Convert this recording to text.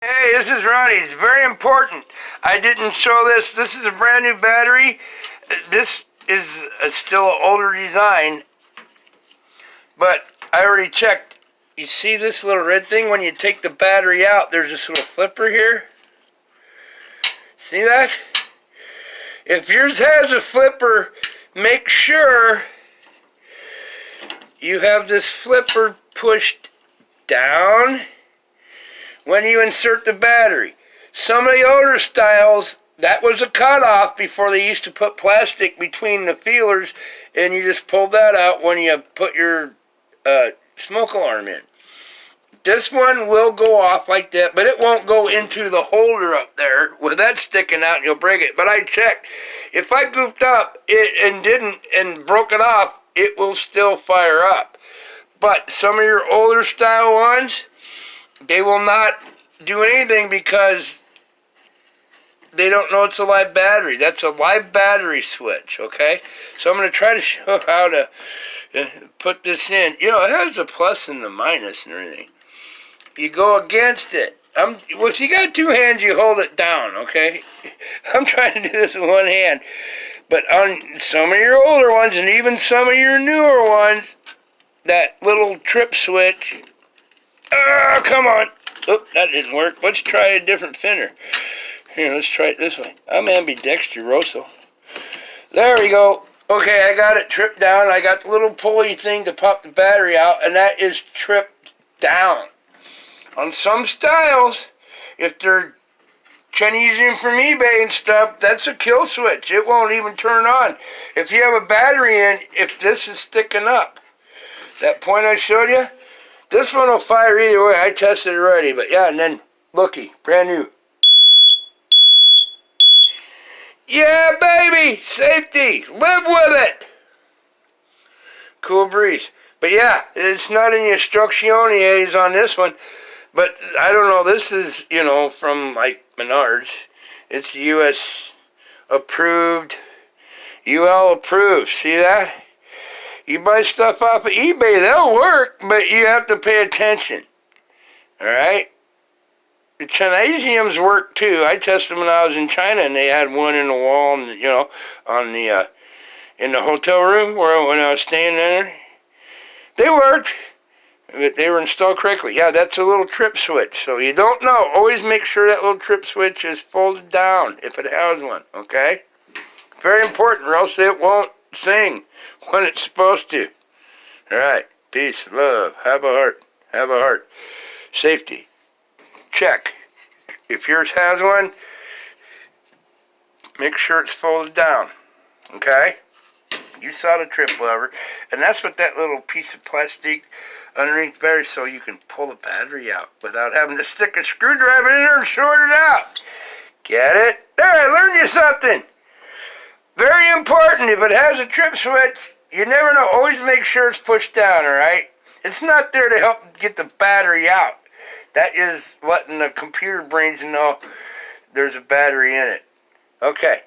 Hey, this is Ronnie. It's very important. I didn't show this. This is a brand new battery. This is still an older design, but I already checked. You see this little red thing? When you take the battery out, there's this little flipper here. See that? If yours has a flipper, make sure you have this flipper pushed down when you insert the battery. Some of the older styles, that was a cutoff before they used to put plastic between the feelers, and you just pulled that out when you put your smoke alarm in. This one will go off like that, but it won't go into the holder up there with that sticking out and you'll break it. But I checked. If I goofed up and broke it off, it will still fire up. But some of your older style ones, they will not do anything because they don't know it's a live battery. That's a live battery switch, okay? So I'm going to try to show how to put this in. You know, it has the plus and the minus and everything. You go against it. Well, if you got two hands, you hold it down, okay? I'm trying to do this with one hand. But on some of your older ones and even some of your newer ones, that little trip switch. Oh, come on. Oop, that didn't work. Let's try a different finner. Here, let's try it this way. I'm ambidextroso. There we go. Okay, I got it tripped down. I got the little pulley thing to pop the battery out, and that is tripped down. On some styles, if they're Chinese in from eBay and stuff, that's a kill switch. It won't even turn on. If you have a battery in, if this is sticking up, that point I showed you, this one will fire either way. I tested it already, but yeah, and then looky, brand new. Yeah, baby, safety, live with it. Cool breeze. But yeah, it's not in the instrucciones on this one. But I don't know, this is, you know, from like Menards. It's US approved, UL approved. See that? You buy stuff off of eBay, they'll work, but you have to pay attention. Alright? The Chinesiums work too. I tested them when I was in China, and they had one in the wall, and you know, on the in the hotel room when I was staying there. They worked. They were installed correctly. Yeah, that's a little trip switch. So you don't know. Always make sure that little trip switch is folded down if it has one, okay? Very important, or else it won't sing when it's supposed to. All right. Peace, love. Have a heart. Have a heart. Safety. Check. If yours has one, make sure it's folded down, okay? You saw the trip lever, and that's what that little piece of plastic underneath the battery, so you can pull the battery out without having to stick a screwdriver in there and short it out. Get it? There, I learned you something. Very important. If it has a trip switch, you never know. Always make sure it's pushed down, all right? It's not there to help get the battery out. That is letting the computer brains know there's a battery in it. Okay.